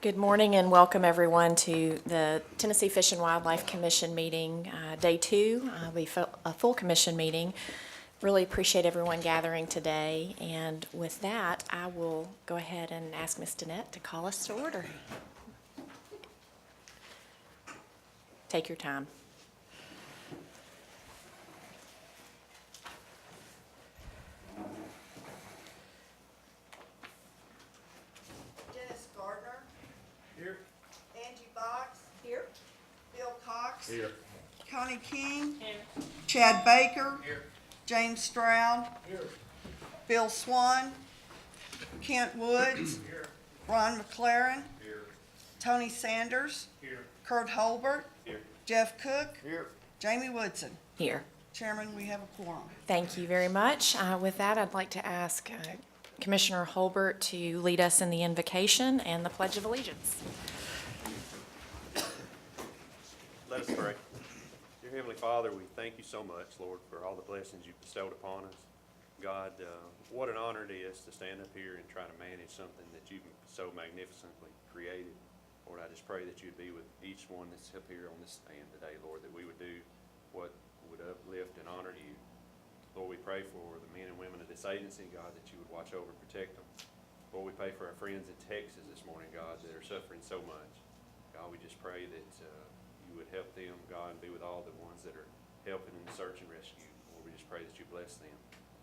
Good morning and welcome everyone to the Tennessee Fish and Wildlife Commission meeting, day 2. We a full commission meeting. Really appreciate everyone gathering today, and with that I will go ahead and ask Ms. Danette to call us to order. Take your time. Here. Connie King. Here. Chad Baker. Here. James Stroud. Here. Bill Swan. Kent Woods. Here. Ron McLaren. Here. Tony Sanders. Here. Kurt Holbert. Here. Jeff Cook. Here. Jamie Woodson. Here. Chairman, we have a quorum. Thank you very much. With that, I'd like to ask Commissioner Holbert to lead us in the invocation and the Pledge of Allegiance. Let us pray. Dear Heavenly Father, we thank you so much, Lord, for all the blessings you've bestowed upon us. God, what an honor it is to stand up here and try to manage something that you've so magnificently created. Lord, I just pray that you'd be with each one that's up here on this stand today, Lord, that we would do what would uplift and honor you. Lord, we pray for the men and women of this agency, God, that you would watch over and protect them. Lord, we pray for our friends in Texas this morning, God, that are suffering so much. God, we just pray that you would help them, God, and be with all the ones that are helping in the search and rescue. Lord, we just pray that you bless them.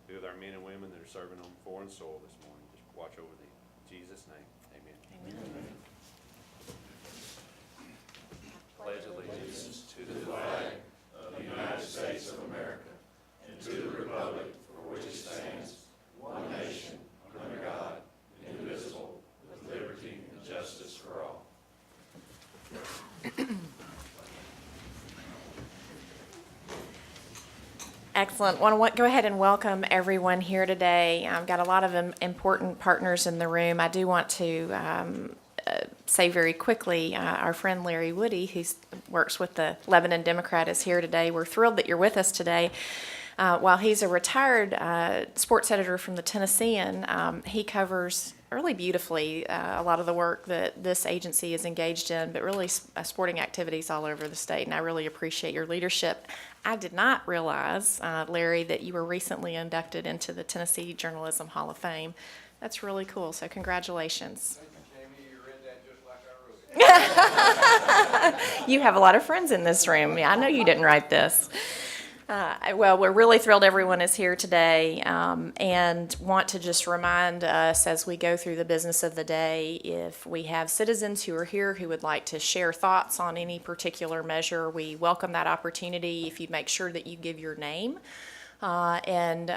Be with our men and women that are serving on foreign soil this morning. Just watch over them. In Jesus' name, amen. Amen. Pledge allegiance to the flag of the United States of America and to the republic for which it stands, one nation, under God, indivisible, with liberty and justice for all. Excellent. Want to go ahead and welcome everyone here today. I've got a lot of important partners in the room. I do want to say very quickly, our friend Larry Woody, who works with the Lebanon Democrat, is here today. We're thrilled that you're with us today. While he's a retired sports editor from the Tennessean, he covers really beautifully a lot of the work that this agency is engaged in, but really sporting activities all over the state, and I really appreciate your leadership. I did not realize, Larry, that you were recently inducted into the Tennessee Journalism Hall of Fame. That's really cool, so congratulations. Thank you, Jamie. You read that just like I wrote it. You have a lot of friends in this room. Yeah, I know you didn't write this. Well, we're really thrilled everyone is here today, and want to just remind us as we go through the business of the day, if we have citizens who are here who would like to share thoughts on any particular measure, we welcome that opportunity. If you make sure that you give your name and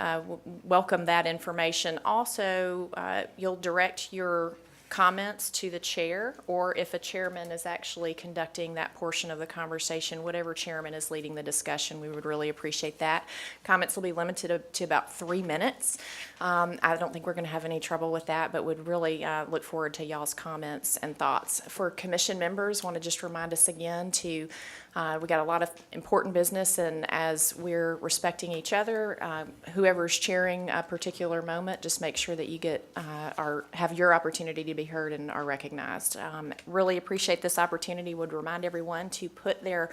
welcome that information. Also, you'll direct your comments to the chair, or if a chairman is actually conducting that portion of the conversation, whatever chairman is leading the discussion, we would really appreciate that. Comments will be limited to about 3 minutes. I don't think we're going to have any trouble with that, but would really look forward to y'all's comments and thoughts. For commission members, want to just remind us again to we got a lot of important business, and as we're respecting each other, whoever's chairing a particular moment, just make sure that you get have your opportunity to be heard and are recognized. Really appreciate this opportunity. Would remind everyone to put their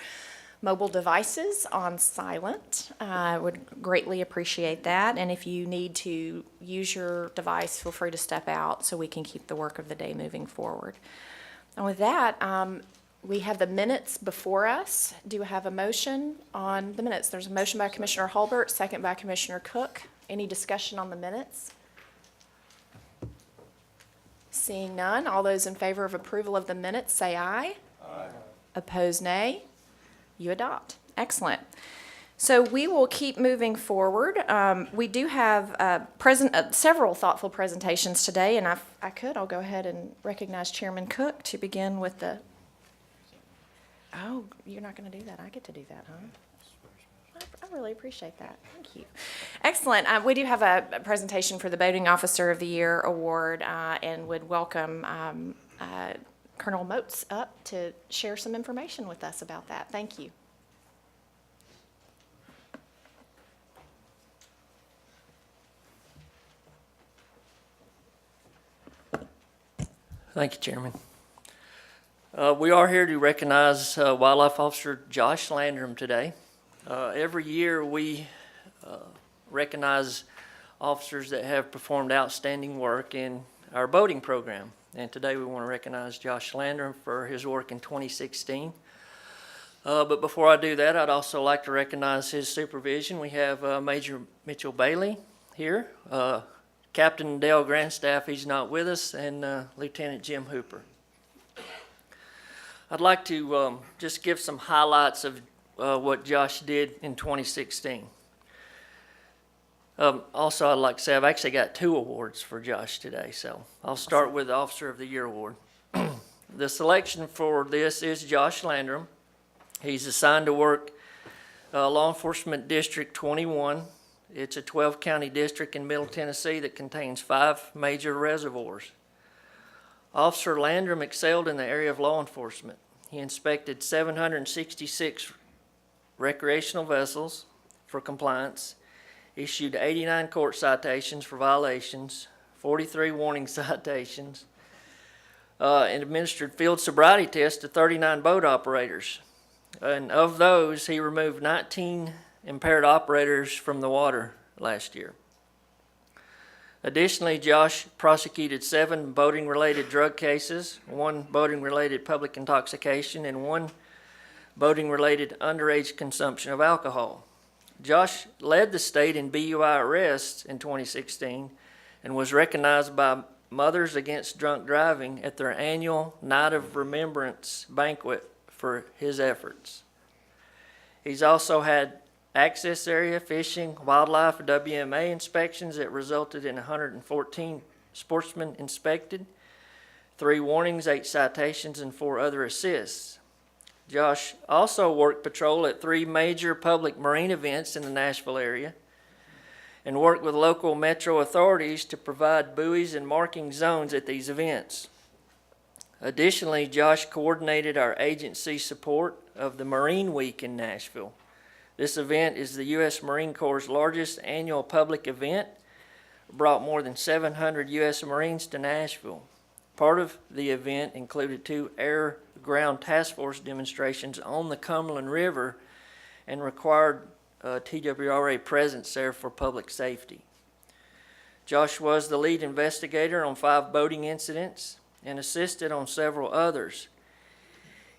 mobile devices on silent. Would greatly appreciate that. And if you need to use your device, feel free to step out so we can keep the work of the day moving forward. And with that, we have the minutes before us. Do we have a motion on the minutes? There's a motion by Commissioner Holbert, second by Commissioner Cook. Any discussion on the minutes? Seeing none, all those in favor of approval of the minutes say aye. Aye. Opposed, nay. You adopt. Excellent. So we will keep moving forward. We do have several thoughtful presentations today, and I'll go ahead and recognize Chairman Cook to begin with the. Oh, you're not going to do that. I get to do that, huh? I really appreciate that. Thank you. Excellent. We do have a presentation for the Boating Officer of the Year Award, and would welcome Colonel Moats up to share some information with us about that. Thank you. Thank you, Chairman. We are here to recognize Wildlife Officer Josh Landrum today. Every year we recognize officers that have performed outstanding work in our boating program. And today we want to recognize Josh Landrum for his work in 2016. But before I do that, I'd also like to recognize his supervision. We have Major Mitchell Bailey here, Captain Dale Grandstaff, he's not with us, and Lieutenant Jim Hooper. I'd like to just give some highlights of what Josh did in 2016. Also, I'd like to say I've actually got 2 awards for Josh today, so I'll start with the Officer of the Year award. The selection for this is Josh Landrum. He's assigned to work Law Enforcement District 21. It's a 12-county district in Middle Tennessee that contains 5 major reservoirs. Officer Landrum excelled in the area of law enforcement. He inspected 766 recreational vessels for compliance, issued 89 court citations for violations, 43 warning citations, and administered field sobriety tests to 39 boat operators. And of those, he removed 19 impaired operators from the water last year. Additionally, Josh prosecuted 7 boating-related drug cases, 1 boating-related public intoxication, and 1 boating-related underage consumption of alcohol. Josh led the state in BUI arrests in 2016 and was recognized by Mothers Against Drunk Driving at their annual Night of Remembrance banquet for his efforts. He's also had access area, fishing, wildlife, WMA inspections that resulted in 114 sportsmen inspected, 3 warnings, 8 citations, and 4 other assists. Josh also worked patrol at 3 major public marine events in the Nashville area and worked with local metro authorities to provide buoys and marking zones at these events. Additionally, Josh coordinated our agency support of the Marine Week in Nashville. This event is the U.S. Marine Corps' largest annual public event, brought more than 700 U.S. Marines to Nashville. Part of the event included 2 air-ground task force demonstrations on the Cumberland River and required TWRA presence there for public safety. Josh was the lead investigator on 5 boating incidents and assisted on several others.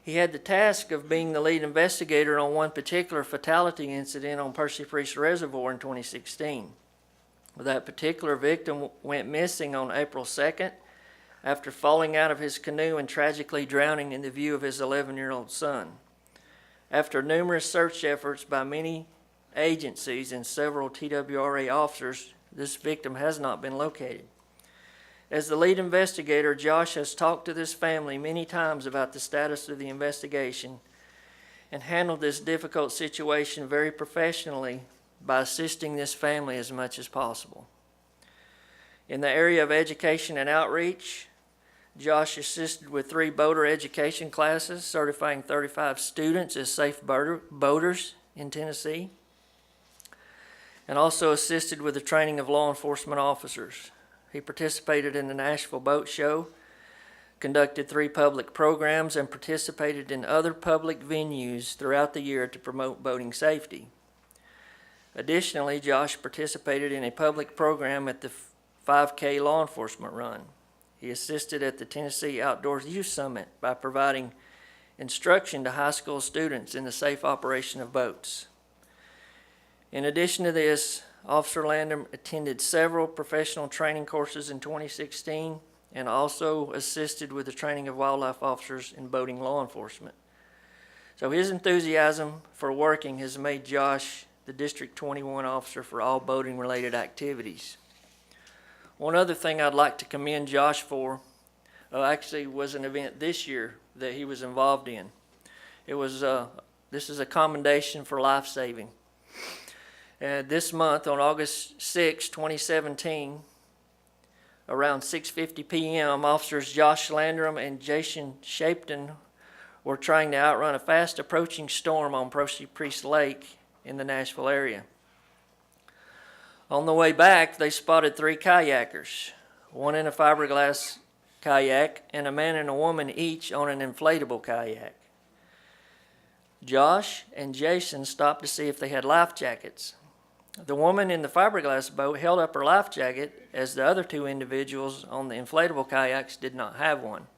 He had the task of being the lead investigator on 1 particular fatality incident on Percy Priest Reservoir in 2016. That particular victim went missing on April 2nd after falling out of his canoe and tragically drowning in the view of his 11-year-old son. After numerous search efforts by many agencies and several TWRA officers, this victim has not been located. As the lead investigator, Josh has talked to this family many times about the status of the investigation and handled this difficult situation very professionally by assisting this family as much as possible. In the area of education and outreach, Josh assisted with 3 boater education classes, certifying 35 students as safe boaters in Tennessee, and also assisted with the training of law enforcement officers. He participated in the Nashville Boat Show, conducted 3 public programs, and participated in other public venues throughout the year to promote boating safety. Additionally, Josh participated in a public program at the 5K law enforcement run. He assisted at the Tennessee Outdoors Youth Summit by providing instruction to high school students in the safe operation of boats. In addition to this, Officer Landrum attended several professional training courses in 2016 and also assisted with the training of wildlife officers in boating law enforcement. So his enthusiasm for working has made Josh the District 21 officer for all boating-related activities. One other thing I'd like to commend Josh for actually was an event this year that he was involved in. It was this is a commendation for life saving. This month, on August 6, 2017, around 6:50 p.m., officers Josh Landrum and Jason Shapton were trying to outrun a fast-approaching storm on Percy Priest Lake in the Nashville area. On the way back, they spotted 3 kayakers, one in a fiberglass kayak and a man and a woman each on an inflatable kayak. Josh and Jason stopped to see if they had life jackets. The woman in the fiberglass boat held up her life jacket as the other two individuals on the inflatable kayaks did not have one.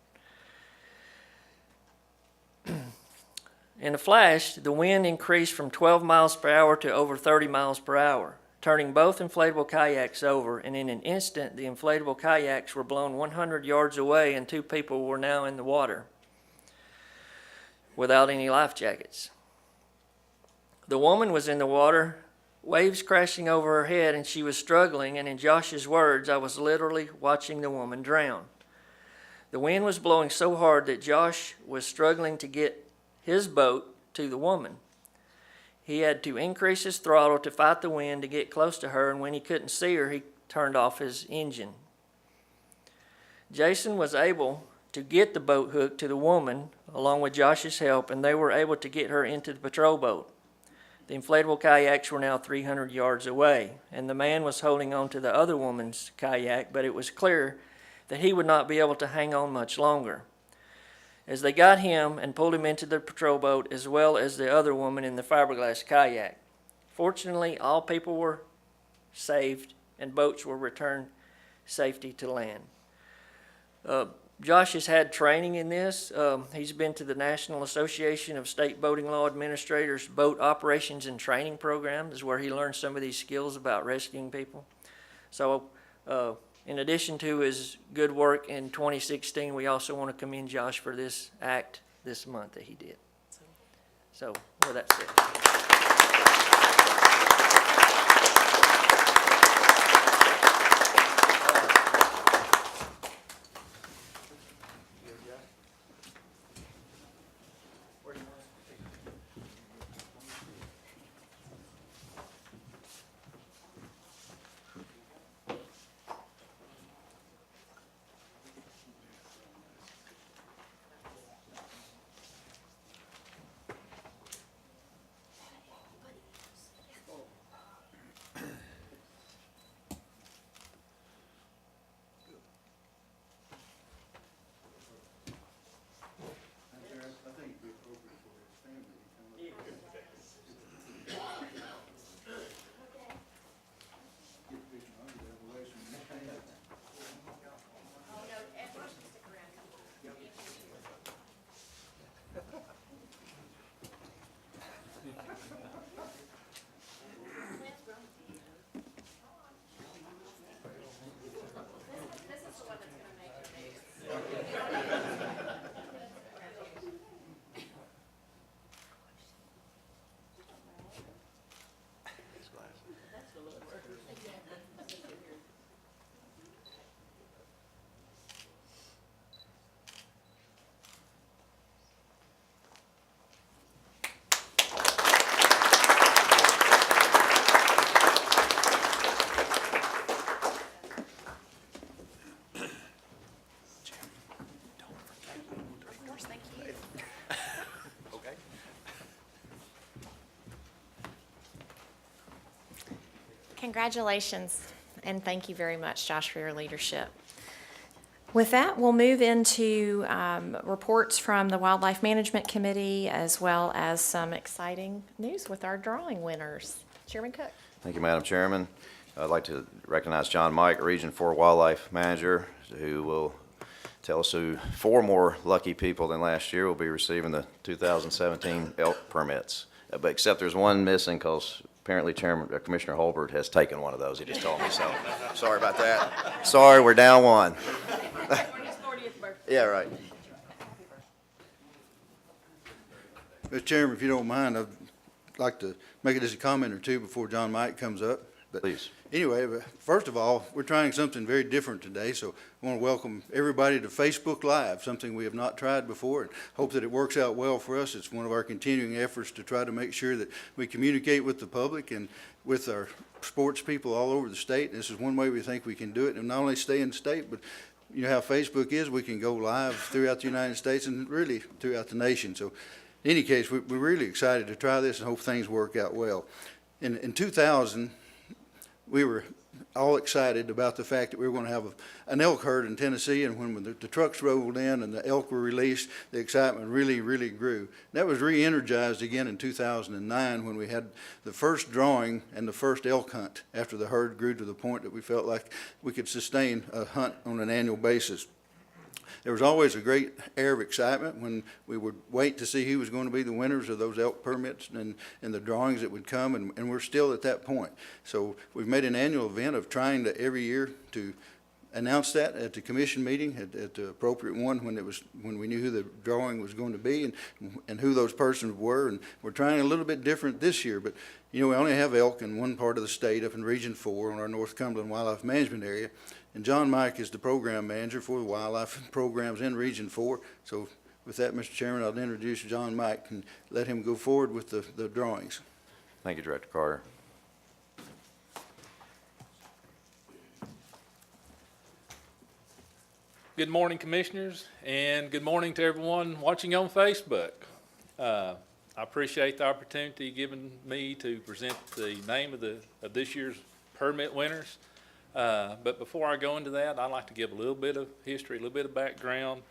In a flash, the wind increased from 12 miles per hour to over 30 miles per hour, turning both inflatable kayaks over, and in an instant, the inflatable kayaks were blown 100 yards away and two people were now in the water without any life jackets. The woman was in the water, waves crashing over her head, and she was struggling, and in Josh's words, I was literally watching the woman drown. The wind was blowing so hard that Josh was struggling to get his boat to the woman. He had to increase his throttle to fight the wind to get close to her, and when he couldn't see her, he turned off his engine. Jason was able to get the boat hook to the woman along with Josh's help, and they were able to get her into the patrol boat. The inflatable kayaks were now 300 yards away, and the man was holding on to the other woman's kayak, but it was clear that he would not be able to hang on much longer. As they got him and pulled him into the patrol boat, as well as the other woman in the fiberglass kayak. Fortunately, all people were saved and boats were returned safely to land. Josh has had training in this. He's been to the National Association of State Boating Law Administrators Boat Operations and Training Program. This is where he learned some of these skills about rescuing people. So in addition to his good work in 2016, we also want to commend Josh for this act this month that he did. So, well, that's it. Congratulations, and thank you very much, Josh, for your leadership. With that, we'll move into reports from the Wildlife Management Committee, as well as some exciting news with our drawing winners. Chairman Cook. Thank you, Madam Chairman. I'd like to recognize John Mike, Region 4 Wildlife Manager, who will tell us who 4 more lucky people than last year will be receiving the 2017 elk permits. But except there's one missing because apparently Commissioner Holbert has taken one of those. He just told me so. Sorry about that. Sorry, we're down one. Yeah, right. Mr. Chairman, if you don't mind, I'd like to make just a comment or two before John Mike comes up. But Please. Anyway, first of all, we're trying something very different today, so I want to welcome everybody to Facebook Live, something we have not tried before, and hope that it works out well for us. It's one of our continuing efforts to try to make sure that we communicate with the public and with our sports people all over the state. This is one way we think we can do it, and not only stay in the state, but you know how Facebook is, we can go live throughout the United States and really throughout the nation. So in any case, we're really excited to try this and hope things work out well. In 2000, we were all excited about the fact that we were going to have an elk herd in Tennessee, and when the trucks rolled in and the elk were released, the excitement really, really grew. That was re-energized again in 2009 when we had the first drawing and the first elk hunt after the herd grew to the point that we felt like we could sustain a hunt on an annual basis. There was always a great air of excitement when we would wait to see who was going to be the winners of those elk permits and the drawings that would come, and we're still at that point. So we've made an annual event of trying to every year to announce that at the commission meeting at the appropriate one when we knew who the drawing was going to be and who those persons were. And we're trying a little bit different this year, but we only have elk in one part of the state up in Region 4 on our North Cumberland Wildlife Management Area. And John Mike is the program manager for the wildlife programs in Region 4. So with that, Mr. Chairman, I'll introduce John Mike and let him go forward with the drawings. Thank you, Director Carter. Good morning, Commissioners, and good morning to everyone watching on Facebook. I appreciate the opportunity given me to present the name of this year's permit winners. But before I go into that, I'd like to give a little bit of history, a little bit of background.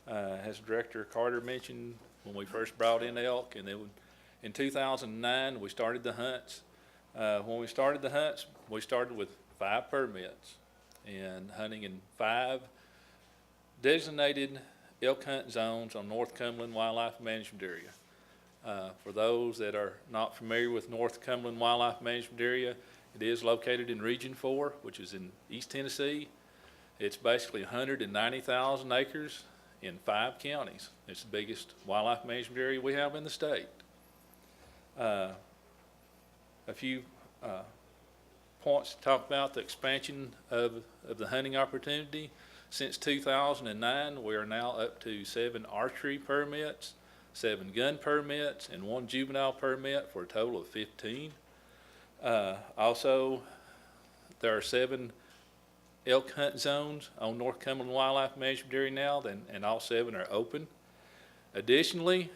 As Director Carter mentioned, when we first brought in elk, and then in 2009, we started the hunts. When we started the hunts, we started with 5 permits and hunting in 5 designated elk hunt zones on North Cumberland Wildlife Management Area. For those that are not familiar with North Cumberland Wildlife Management Area, it is located in Region 4, which is in East Tennessee. It's basically 190,000 acres in 5 counties. It's the biggest wildlife management area we have in the state. A few points to talk about the expansion of the hunting opportunity. Since 2009, we are now up to 7 archery permits, 7 gun permits, and 1 juvenile permit for a total of 15. Also, there are 7 elk hunt zones on North Cumberland Wildlife Management Area now, and all 7 are open. Additionally,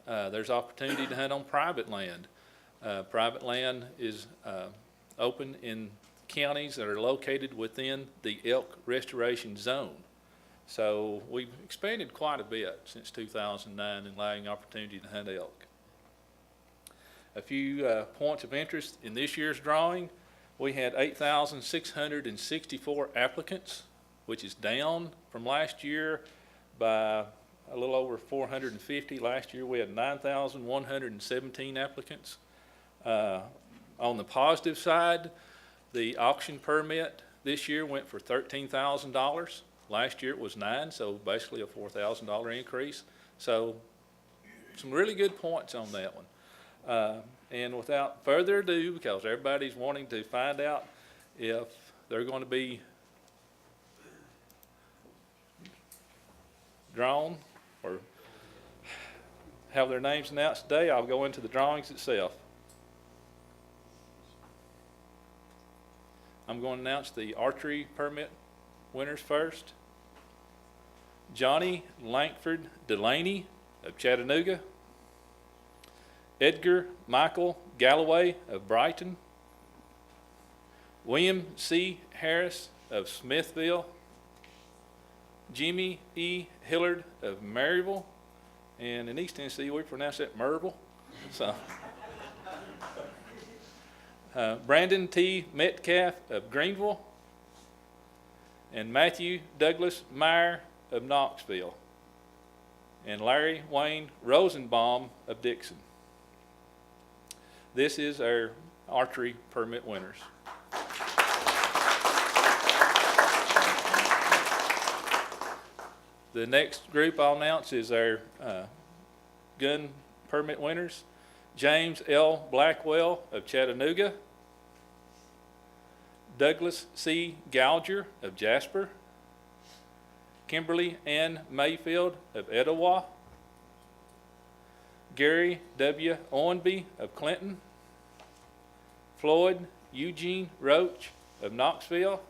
there's opportunity to hunt on private land. Private land is open in counties that are located within the elk restoration zone. So we've expanded quite a bit since 2009 in allowing opportunity to hunt elk. A few points of interest in this year's drawing. We had 8,664 applicants, which is down from last year by a little over 450. Last year we had 9,117 applicants. On the positive side, the auction permit this year went for $13,000. Last year it was $9,000, so basically a $4,000 increase. So some really good points on that one. And without further ado, because everybody's wanting to find out if they're going to be drawn or have their names announced today, I'll go into the drawings itself. I'm going to announce the archery permit winners first. Johnny Lankford Delaney of Chattanooga. Edgar Michael Galloway of Brighton. William C. Harris of Smithville. Jimmy E. Hillard of Maryville. And in East Tennessee, we pronounce that Maryville. So, Brandon T. Metcalf of Greenville. And Matthew Douglas Meyer of Knoxville. And Larry Wayne Rosenbaum of Dixon. This is our archery permit winners. The next group I'll announce is our gun permit winners. James L. Blackwell of Chattanooga. Douglas C. Gouger of Jasper. Kimberly Ann Mayfield of Etowah. Gary W. Owenby of Clinton. Floyd Eugene Roach of Knoxville.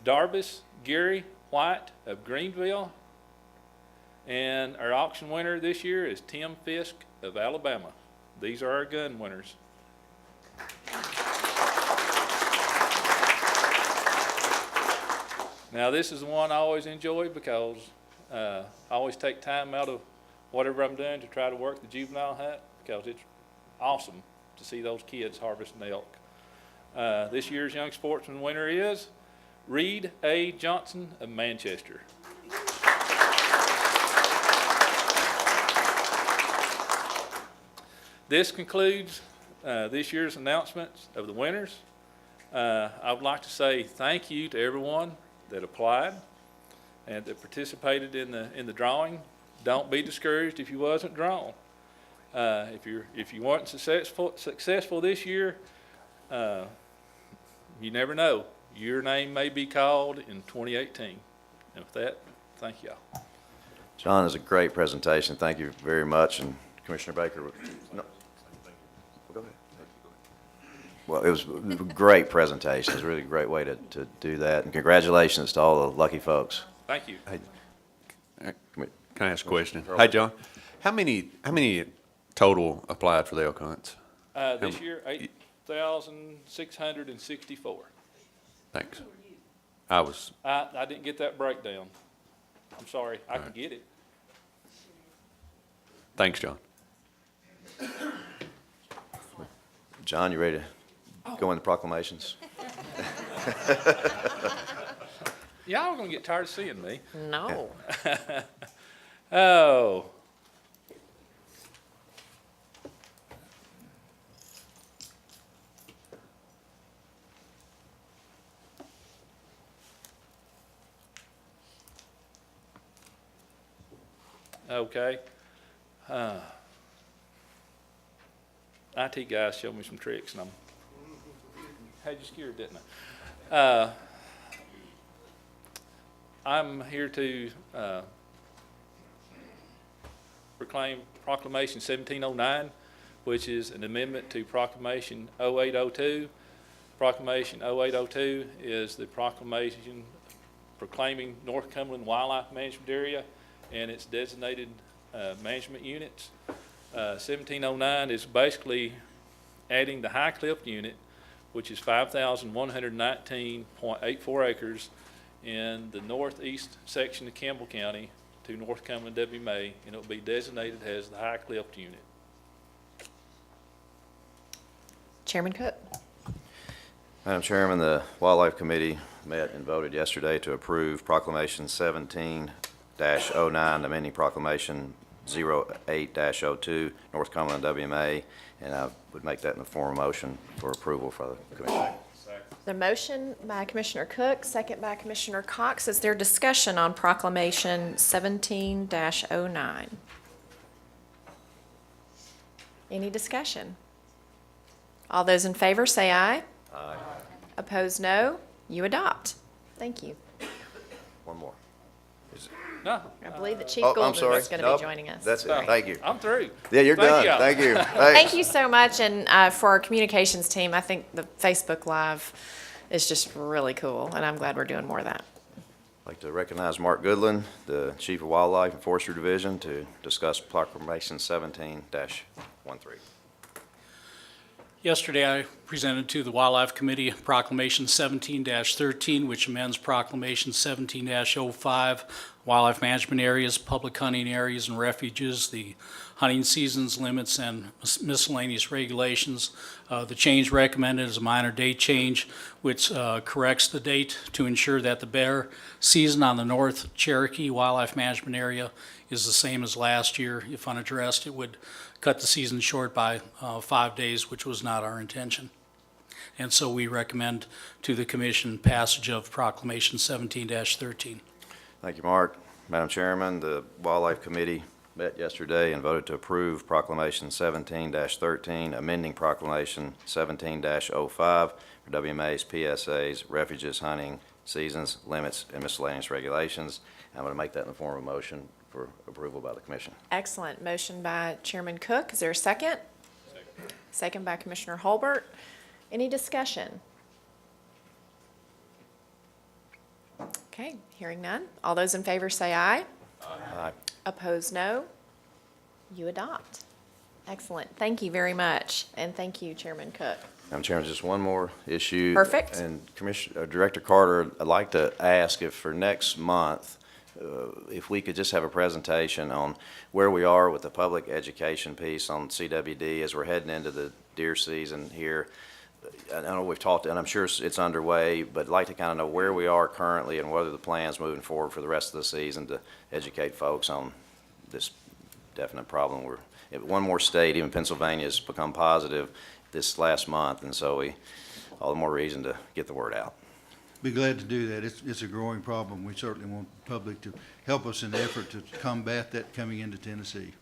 Darbus Gary White of Greenville. And our auction winner this year is Tim Fisk of Alabama. These are our gun winners. Now, this is the one I always enjoy because I always take time out of whatever I'm doing to try to work the juvenile hunt because it's awesome to see those kids harvesting elk. This year's Young Sportsman winner is Reed A. Johnson of Manchester. This concludes this year's announcements of the winners. I would like to say thank you to everyone that applied and that participated in the drawing. Don't be discouraged if you wasn't drawn. If you weren't successful this year, you never know. Your name may be called in 2018. And with that, thank y'all. John, is a great presentation. Thank you very much. And Commissioner Baker, no. Go ahead. Well, it was a great presentation. It was a really great way to do that. And congratulations to all the lucky folks. Thank you. Can I ask a question? Hi, John. How many total applied for the elk hunts? This year, 8,664. Thanks. I didn't get that breakdown. I'm sorry. I can get it. Thanks, John. John, you ready to go into proclamations? Y'all are gonna get tired of seeing me. No. Oh. Okay. IT guys showed me some tricks, and had you scared, didn't I? I'm here to proclaim Proclamation 1709, which is an amendment to Proclamation 0802. Proclamation 0802 is the proclamation proclaiming North Cumberland Wildlife Management Area and its designated management units. 1709 is basically adding the High Cliff unit, which is 5,119.84 acres in the northeast section of Campbell County to North Cumberland WMA, and it will be designated as the High Cliff unit. Chairman Cook. Madam Chairman, the Wildlife Committee met and voted yesterday to approve Proclamation 17-09, amending Proclamation 08-02, North Cumberland WMA, and I would make that in the form of motion for approval for the Commission. The motion by Commissioner Cook, second by Commissioner Cox. Is there discussion on Proclamation 17-09? Any discussion? All those in favor say aye. Aye. Opposed, no. You adopt. Thank you. One more. No, I believe that Chief Oh, I'm Goulden sorry. is going to Nope. be joining us. That's it. Thank you. I'm through. Yeah, you're done. y'all. Thank you. Thank you so much, and for our communications team, I think the Facebook Live is just really cool, and I'm glad we're doing more of that. I'd like to recognize Mark Goodland, the Chief of Wildlife and Forestry Division, to discuss Proclamation 17-13. Yesterday, I presented to the Wildlife Committee Proclamation 17-13, which amends Proclamation 17-05, wildlife management areas, public hunting areas and refuges, the hunting seasons, limits, and miscellaneous regulations. The change recommended is a minor date change, which corrects the date to ensure that the bear season on the North Cherokee Wildlife Management Area is the same as last year. If unaddressed, it would cut the season short by 5 days, which was not our intention. And so we recommend to the Commission passage of Proclamation 17-13. Thank you, Mark. Madam Chairman, the Wildlife Committee met yesterday and voted to approve Proclamation 17-13, amending Proclamation 17-05 for WMA's, PSAs, refuges, hunting, seasons, limits, and miscellaneous regulations. I'm going to make that in the form of a motion for approval by the Commission. Excellent. Motion by Chairman Cook. Is there a second? Second by Commissioner Holbert. Any discussion? Okay, hearing none. All those in favor say aye. Aye. Opposed, no. You adopt. Excellent. Thank you very much. And thank you, Chairman Cook. Madam Chairman, just one more issue. Perfect. And Director Carter, I'd like to ask if for next month, if we could just have a presentation on where we are with the public education piece on CWD as we're heading into the deer season here. I know we've talked, and I'm sure it's underway, but I'd like to kind of know where we are currently and what are the plans moving forward for the rest of the season to educate folks on this definite problem. One more state, even Pennsylvania, has become positive this last month, and so all the more reason to get the word out. Be glad to do that. It's a growing problem. We certainly want the public to help us in the effort to combat that coming into Tennessee.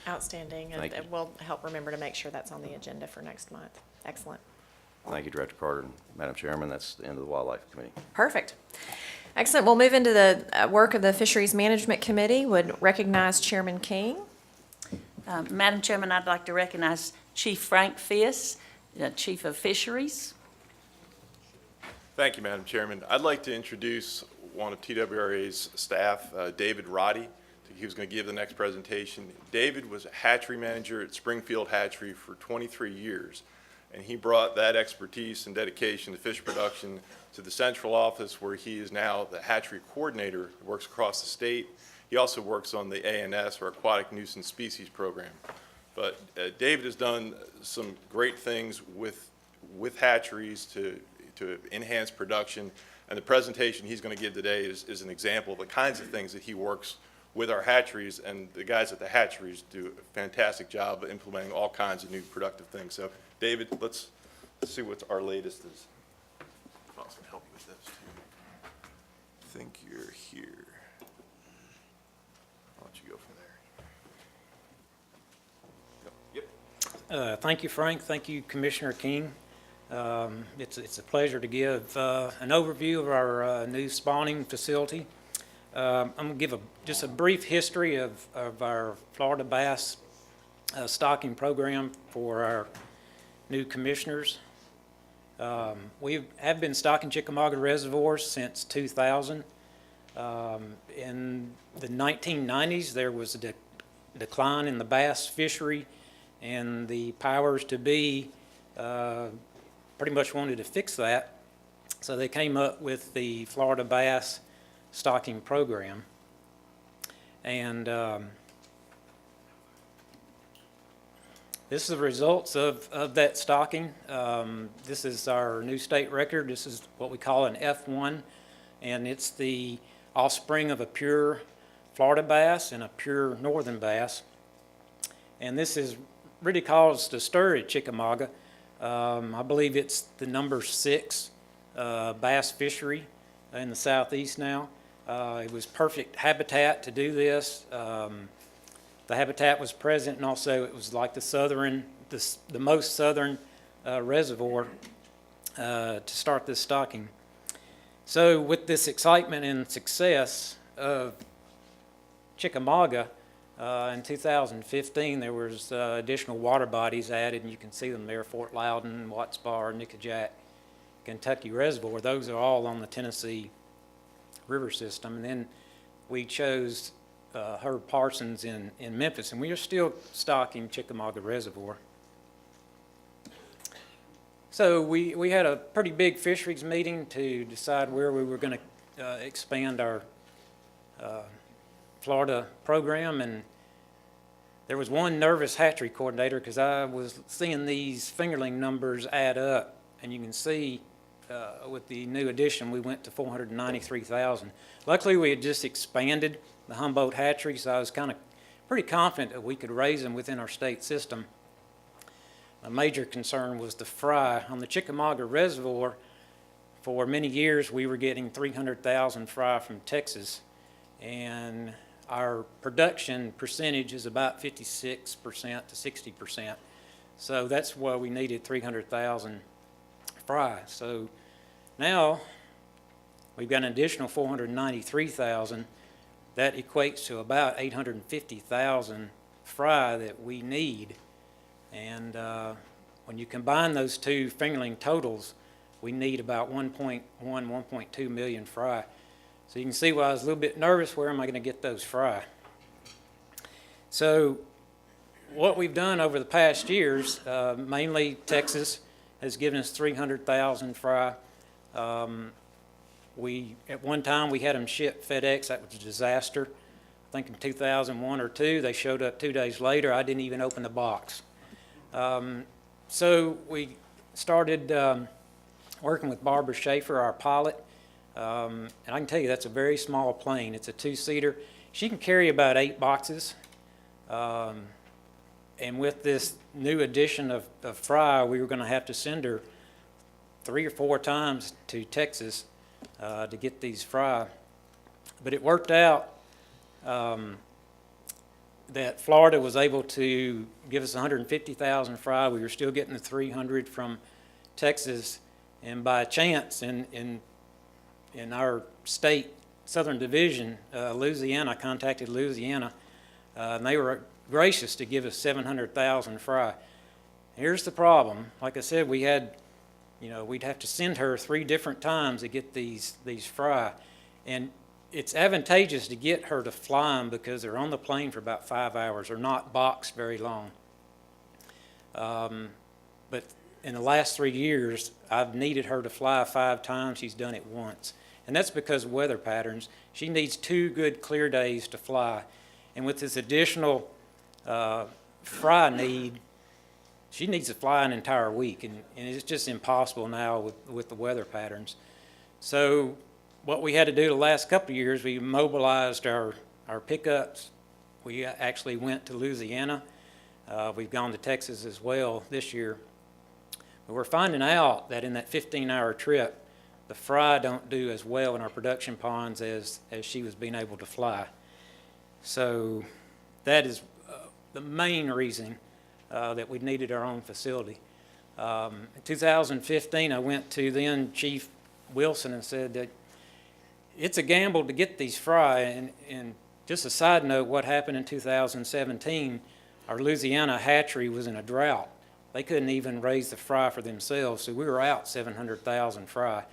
Outstanding. Thank you. And we'll help remember to make sure that's on the agenda for next month. Excellent. Thank you, Director Carter and Madam Chairman. That's the end of the Wildlife Committee. Perfect. Excellent. We'll move into the work of the Fisheries Management Committee. Would recognize Chairman King. Madam Chairman, I'd like to recognize Chief Frank Fiss, Chief of Fisheries. Thank you, Madam Chairman. I'd like to introduce one of TWRA's staff, David Roddy. He was going to give the next presentation. David was a hatchery manager at Springfield Hatchery for 23 years, and he brought that expertise and dedication to fish production to the central office, where he is now the hatchery coordinator, works across the state. He also works on the ANS, or Aquatic Nuisance Species Program. But David has done some great things with hatcheries to enhance production, and the presentation he's going to give today is an example of the kinds of things that he works with our hatcheries, and the guys at the hatcheries do a fantastic job of implementing all kinds of new productive things. So, David, let's see what our latest is. I was going to help you with this too. I think you're here. I'll let you go from there. Yep. Thank you, Frank. Thank you, Commissioner King. It's a pleasure to give an overview of our new spawning facility. I'm going to give just a brief history of our Florida bass stocking program for our new commissioners. We have been stocking Chickamauga reservoirs since 2000. In the 1990s, there was a decline in the bass fishery, and the powers to be pretty much wanted to fix that. So they came up with the Florida bass stocking program. And this is the results of that stocking. This is our new state record. This is what we call an F1, and it's the offspring of a pure Florida bass and a pure northern bass. And this has really caused a stir at Chickamauga. I believe it's the number 6 bass fishery in the southeast now. It was perfect habitat to do this. The habitat was present, and also it was like the most southern reservoir to start this stocking. So with this excitement and success of Chickamauga, in 2015 there was additional water bodies added, and you can see them there: Fort Loudon, Watts Bar, Nickajack, Kentucky Reservoir. Those are all on the Tennessee River system. And then we chose Herb Parsons in Memphis, and we are still stocking Chickamauga Reservoir. So we had a pretty big fisheries meeting to decide where we were going to expand our Florida program, and there was one nervous hatchery coordinator because I was seeing these fingerling numbers add up, and you can see with the new addition we went to 493,000. Luckily we had just expanded the Humboldt hatchery, so I was kind of pretty confident that we could raise them within our state system. A major concern was the fry. On the Chickamauga Reservoir, for many years we were getting 300,000 fry from Texas, and our production percentage is about 56% to 60%. So that's why we needed 300,000 fry. So now we've got an additional 493,000. That equates to about 850,000 fry that we need. And when you combine those two fingerling totals, we need about 1.1, 1.2 million fry. So you can see why I was a little bit nervous. Where am I going to get those fry? So what we've done over the past years, mainly Texas has given us 300,000 fry. At one time, we had them shipped FedEx. That was a disaster. I think in 2001 or 2, they showed up 2 days later. I didn't even open the box. So we started working with Barbara Schaefer, our pilot. And I can tell you that's a very small plane. It's a 2-seater. She can carry about 8 boxes. And with this new addition of fry, we were going to have to send her 3 or 4 times to Texas to get these fry. But it worked out that Florida was able to give us 150,000 fry. We were still getting the 300 from Texas. And by chance, in our state, Southern Division, Louisiana, I contacted Louisiana, and they were gracious to give us 700,000 fry. Here's the problem. Like I said, we'd have to send her 3 different times to get these fry. And it's advantageous to get her to fly them because they're on the plane for about 5 hours. They're not boxed very long. But in the last 3 years, I've needed her to fly 5 times. She's done it once. And that's because of weather patterns. She needs 2 good clear days to fly. And with this additional fry need, she needs to fly an entire week. And it's just impossible now with the weather patterns. So what we had to do the last couple of years, we mobilized our pickups. We actually went to Louisiana. We've gone to Texas as well this year. But we're finding out that in that 15-hour trip, the fry don't do as well in our production ponds as she was being able to fly. So that is the main reason that we needed our own facility. In 2015, I went to then Chief Wilson and said that it's a gamble to get these fry. And just a side note, what happened in 2017, our Louisiana hatchery was in a drought. They couldn't even raise the fry for themselves, so we were out 700,000 fry.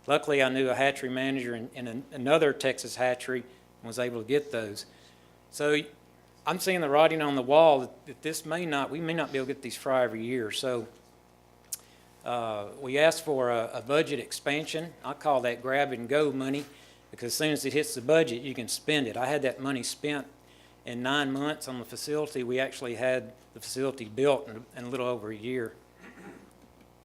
Luckily, I knew a hatchery manager in another Texas hatchery and was able to get those. So I'm seeing the writing on the wall that we may not be able to get these fry every year. So we asked for a budget expansion. I call that grab and go money because as soon as it hits the budget, you can spend it. I had that money spent in 9 months on the facility. We actually had the facility built in a little over a year.